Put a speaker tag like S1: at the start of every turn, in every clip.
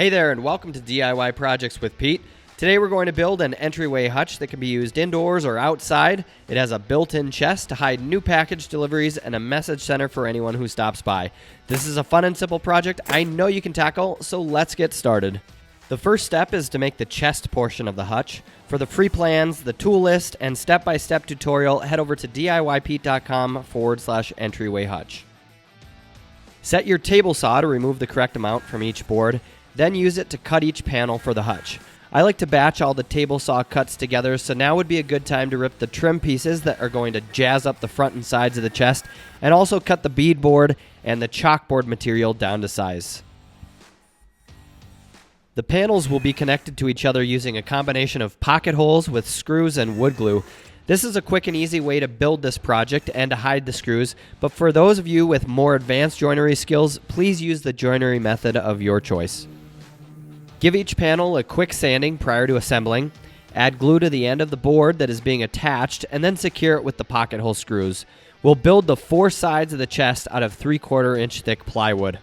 S1: Hey there, and welcome to DIY Projects with Pete. Today we're going to build an entryway hutch that can be used indoors or outside. It has a built-in chest to hide new package deliveries and a message center for anyone who stops by. This is a fun and simple project I know you can tackle, so let's get started. The first step is to make the chest portion of the hutch. For the free plans, the tool list, and step-by-step tutorial, head over to DIYpete.com/entryway hutch. Set your table saw to remove the correct amount from each board. Then use it to cut each panel for the hutch. I like to batch all the table saw cuts together, so now would be a good time to rip the trim pieces that are going to jazz up the front and sides of the chest, and also cut the beadboard and the chalkboard material down to size. The panels will be connected to each other using a combination of pocket holes with screws and wood glue. This is a quick and easy way to build this project and to hide the screws, but for those of you with more advanced joinery skills, please use the joinery method of your choice. Give each panel a quick sanding prior to assembling. Add glue to the end of the board that is being attached, and then secure it with the pocket hole screws. We'll build the four sides of the chest out of 3/4 inch thick plywood.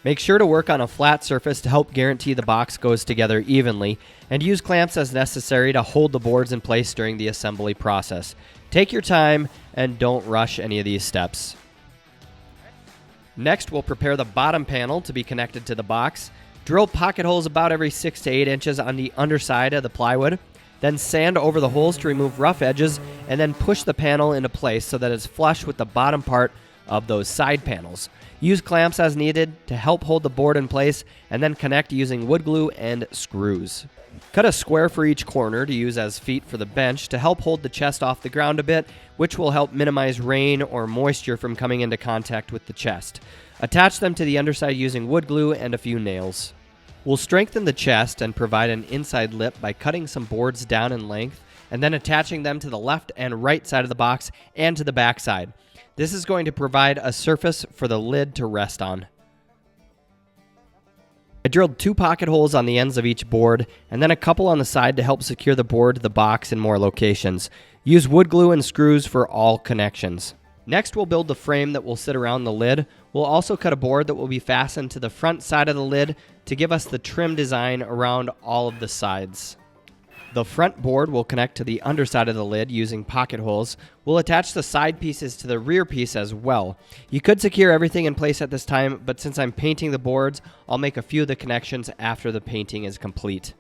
S1: Make sure to work on a flat surface to help guarantee the box goes together evenly, and use clamps as necessary to hold the boards in place during the assembly process. Take your time and don't rush any of these steps. Next, we'll prepare the bottom panel to be connected to the box. Drill pocket holes about every 6 to 8 inches on the underside of the plywood. Then sand over the holes to remove rough edges, and then push the panel into place so that it's flush with the bottom part of those side panels. Use clamps as needed to help hold the board in place, and then connect using wood glue and screws. Cut a square for each corner to use as feet for the bench to help hold the chest off the ground a bit, which will help minimize rain or moisture from coming into contact with the chest. Attach them to the underside using wood glue and a few nails. We'll strengthen the chest and provide an inside lip by cutting some boards down in length and then attaching them to the left and right side of the box and to the back side. This is going to provide a surface for the lid to rest on. I drilled 2 pocket holes on the ends of each board and then a couple on the side to help secure the board to the box in more locations. Use wood glue and screws for all connections. Next, we'll build the frame that will sit around the lid. We'll also cut a board that will be fastened to the front side of the lid to give us the trim design around all of the sides. The front board will connect to the underside of the lid using pocket holes. We'll attach the side pieces to the rear piece as well. You could secure everything in place at this time, but since I'm painting the boards, I'll make a few of the connections after the painting is complete.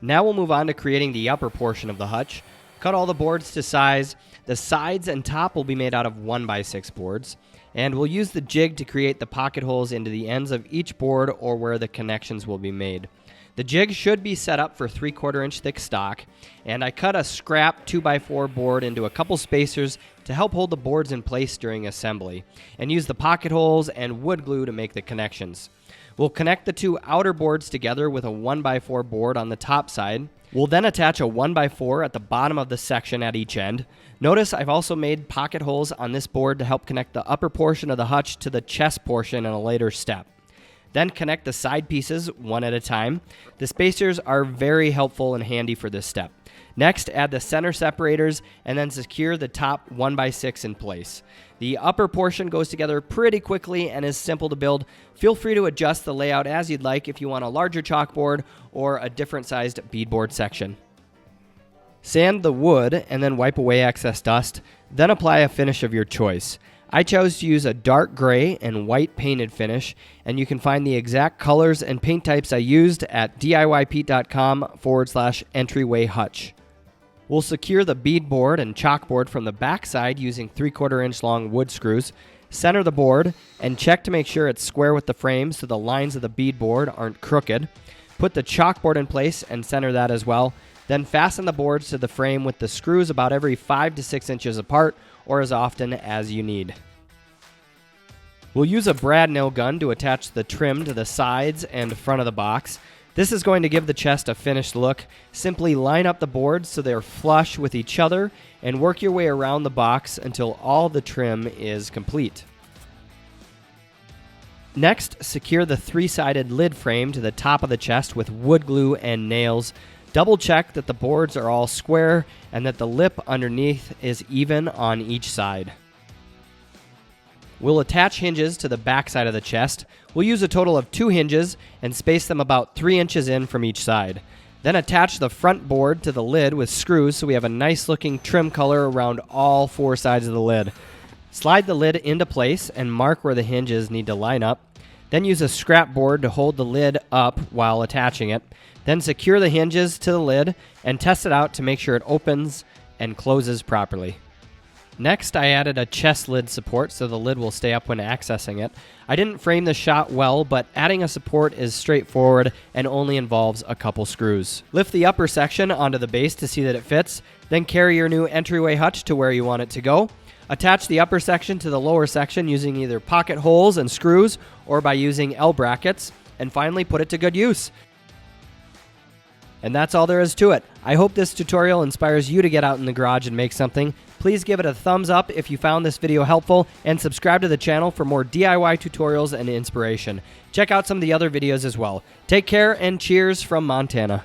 S1: Now we'll move on to creating the upper portion of the hutch. Cut all the boards to size. The sides and top will be made out of 1x6 boards, and we'll use the jig to create the pocket holes into the ends of each board or where the connections will be made. The jig should be set up for 3/4 inch thick stock, and I cut a scrap 2x4 board into a couple spacers to help hold the boards in place during assembly, and use the pocket holes and wood glue to make the connections. We'll connect the 2 outer boards together with a 1x4 board on the top side. We'll then attach a 1x4 at the bottom of the section at each end. Notice I've also made pocket holes on this board to help connect the upper portion of the hutch to the chest portion in a later step. Then connect the side pieces one at a time. The spacers are very helpful and handy for this step. Next, add the center separators and then secure the top 1x6 in place. The upper portion goes together pretty quickly and is simple to build. Feel free to adjust the layout as you'd like if you want a larger chalkboard or a different sized beadboard section. Sand the wood and then wipe away excess dust, then apply a finish of your choice. I chose to use a dark gray and white painted finish, and you can find the exact colors and paint types I used at DIYpete.com/entryway hutch. We'll secure the beadboard and chalkboard from the back side using 3/4 inch long wood screws. Center the board and check to make sure it's square with the frame so the lines of the beadboard aren't crooked. Put the chalkboard in place and center that as well. Then fasten the boards to the frame with the screws about every 5 to 6 inches apart, or as often as you need. We'll use a brad nail gun to attach the trim to the sides and front of the box. This is going to give the chest a finished look. Simply line up the boards so they're flush with each other and work your way around the box until all the trim is complete. Next, secure the 3-sided lid frame to the top of the chest with wood glue and nails. Double check that the boards are all square and that the lip underneath is even on each side. We'll attach hinges to the back side of the chest. We'll use a total of 2 hinges and space them about 3 inches in from each side. Then attach the front board to the lid with screws so we have a nice looking trim color around all 4 sides of the lid. Slide the lid into place and mark where the hinges need to line up. Then use a scrap board to hold the lid up while attaching it. Then secure the hinges to the lid and test it out to make sure it opens and closes properly. Next, I added a chest lid support so the lid will stay up when accessing it. I didn't frame the shot well, but adding a support is straightforward and only involves a couple screws. Lift the upper section onto the base to see that it fits, then carry your new entryway hutch to where you want it to go. Attach the upper section to the lower section using either pocket holes and screws or by using L brackets, and finally put it to good use. And that's all there is to it. I hope this tutorial inspires you to get out in the garage and make something. Please give it a thumbs up if you found this video helpful, and subscribe to the channel for more DIY tutorials and inspiration. Check out some of the other videos as well. Take care, and cheers from Montana.